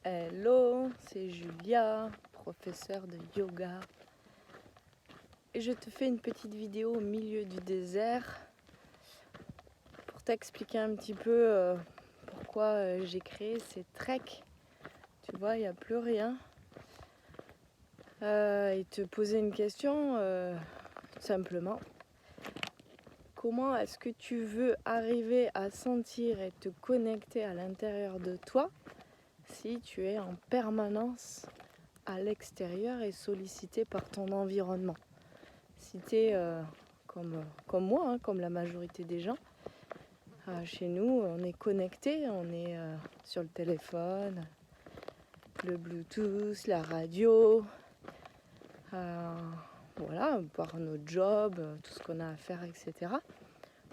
Hello, c'est Julia, professeure de yoga. Et je te fais une petite vidéo au milieu du désert pour t'expliquer un petit peu pourquoi j'ai créé ces treks. Tu vois, il n'y a plus rien. Et te poser une question tout simplement. Comment est-ce que tu veux arriver à sentir et te connecter à l'intérieur de toi si tu es en permanence à l'extérieur et sollicité par ton environnement? Si tu es comme moi, comme la majorité des gens, chez nous, on est connecté, on est sur le téléphone, le Bluetooth, la radio, voilà, par notre job, tout ce qu'on a à faire, etc.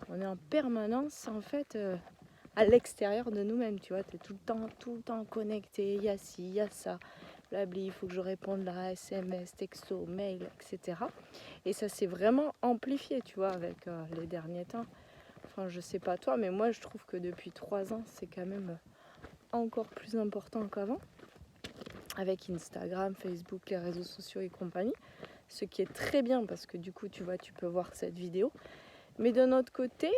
On est en permanence, en fait, à l'extérieur de nous-mêmes, tu vois. Tu es tout le temps connecté, il y a ci, il y a ça, blabli, il faut que je réponde là, SMS, texto, mail, etc. Et ça s'est vraiment amplifié, tu vois, avec les derniers temps. Enfin, je sais pas toi, mais moi, je trouve que depuis 3 ans, c'est quand même encore plus important qu'avant. Avec Instagram, Facebook, les réseaux sociaux et compagnie. Ce qui est très bien parce que du coup, tu vois, tu peux voir cette vidéo. Mais d'un autre côté,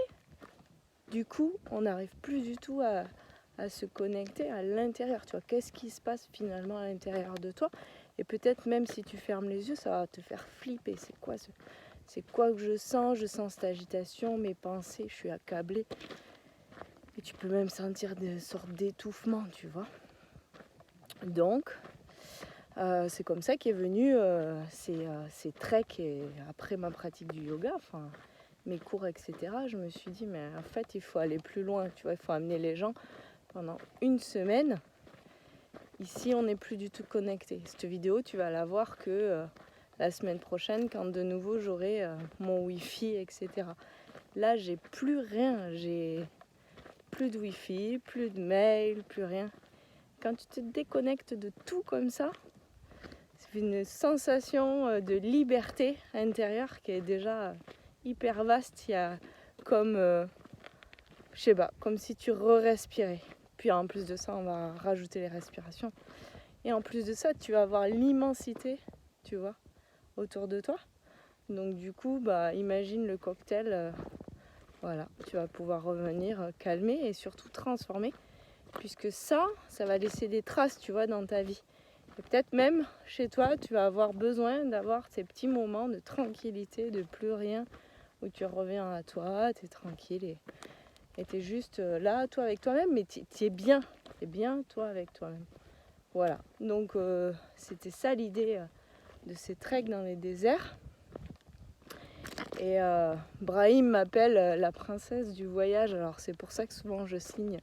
du coup, on n'arrive plus du tout à se connecter à l'intérieur. Tu vois, qu'est-ce qui se passe finalement à l'intérieur de toi? Et peut-être même si tu fermes les yeux, ça va te faire flipper. C'est quoi que je sens? Je sens cette agitation, mes pensées, je suis accablée. Et tu peux même sentir des sortes d'étouffement, tu vois. Donc, c'est comme ça qu'est venu ces treks et après ma pratique du yoga, enfin mes cours, etc. Je me suis dit, mais en fait, il faut aller plus loin, tu vois, il faut amener les gens pendant une semaine. Ici, on n'est plus du tout connecté. Cette vidéo, tu vas la voir que la semaine prochaine, quand de nouveau j'aurai mon Wi-Fi, etc. Là, j'ai plus rien, j'ai plus de Wi-Fi, plus de mail, plus rien. Quand tu te déconnectes de tout comme ça, c'est une sensation de liberté intérieure qui est déjà hyper vaste. Il y a comme, je sais pas, comme si tu re-respirais. Puis en plus de ça, on va rajouter les respirations. Et en plus de ça, tu vas avoir l'immensité, tu vois, autour de toi. Donc du coup, imagine le cocktail, voilà, tu vas pouvoir revenir calmer et surtout transformer. Puisque ça va laisser des traces, tu vois, dans ta vie. Et peut-être même chez toi, tu vas avoir besoin d'avoir ces petits moments de tranquillité, de plus rien, où tu reviens à toi, tu es tranquille et tu es juste là, toi, avec toi-même, mais tu es bien. Tu es bien, toi, avec toi-même. Voilà. Donc, c'était ça l'idée de ces treks dans les déserts. Et Brahim m'appelle la princesse du voyage. Alors, c'est pour ça que souvent je signe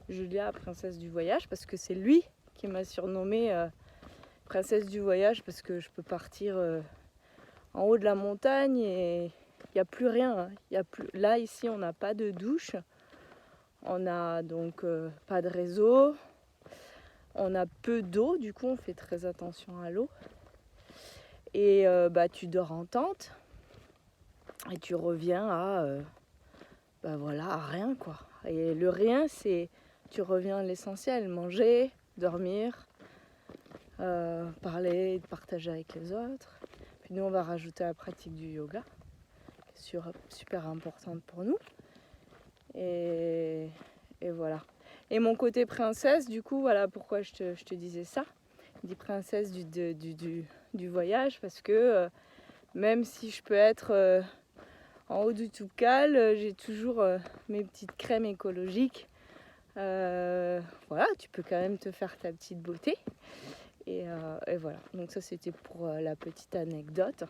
Julia, princesse du voyage, parce que c'est lui qui m'a surnommée princesse du voyage, parce que je peux partir en haut de la montagne et il n'y a plus rien. Là, ici, on n'a pas de douche, on n'a donc pas de réseau, on a peu d'eau, du coup, on fait très attention à l'eau. Et tu dors en tente et tu reviens à rien, quoi. Et le rien, c'est tu reviens à l'essentiel, manger, dormir, parler, partager avec les autres. Puis nous, on va rajouter la pratique du yoga, qui est super importante pour nous. Et voilà. Et mon côté princesse, du coup, voilà pourquoi je te disais ça. Je dis princesse du voyage, parce que même si je peux être en haut du Toubkal, j'ai toujours mes petites crèmes écologiques. Voilà, tu peux quand même te faire ta petite beauté. Et voilà, donc ça c'était pour la petite anecdote.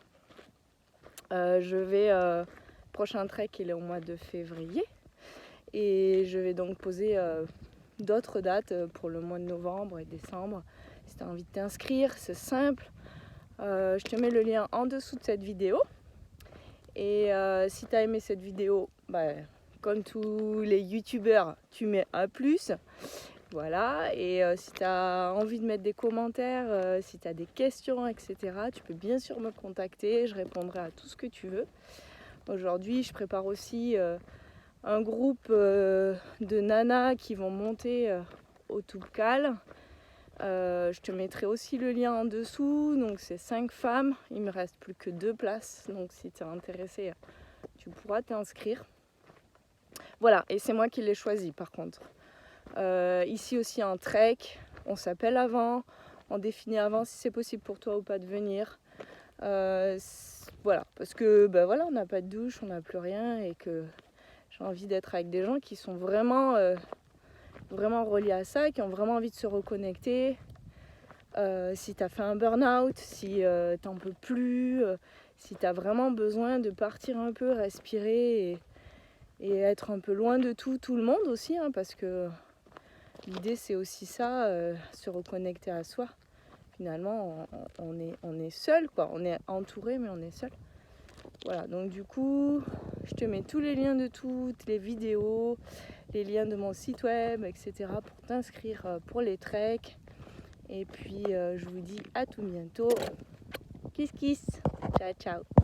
Prochain trek il est au mois de février. Et je vais donc poser d'autres dates pour le mois de novembre et décembre. Si tu as envie de t'inscrire, c'est simple. Je te mets le lien en dessous de cette vidéo. Et si tu as aimé cette vidéo, comme tous les youtubeurs, tu mets un plus. Voilà, et si tu as envie de mettre des commentaires, si tu as des questions, etc., tu peux bien sûr me contacter, je répondrai à tout ce que tu veux. Aujourd'hui, je prépare aussi un groupe de nanas qui vont monter au Toubkal. Je te mettrai aussi le lien en dessous. Donc c'est 5 femmes. Il me reste plus que 2 places. Donc si tu es intéressé, tu pourras t'inscrire. Voilà, et c'est moi qui l'ai choisi par contre. Ici aussi un trek. On s'appelle avant. On définit avant si c'est possible pour toi ou pas de venir. Voilà, parce que voilà, on n'a pas de douche, on n'a plus rien et que j'ai envie d'être avec des gens qui sont vraiment reliés à ça, qui ont vraiment envie de se reconnecter. Si tu as fait un burn-out, si t'en peux plus, si tu as vraiment besoin de partir un peu, respirer et être un peu loin de tout le monde aussi, hein, parce que l'idée c'est aussi ça, se reconnecter à soi. Finalement, on est seul, quoi. On est entouré, mais on est seul. Voilà, donc du coup, je te mets tous les liens de toutes les vidéos, les liens de mon site web, etc. pour t'inscrire pour les treks. Et puis, je vous dis à tout bientôt. Kiss kiss. Ciao, ciao.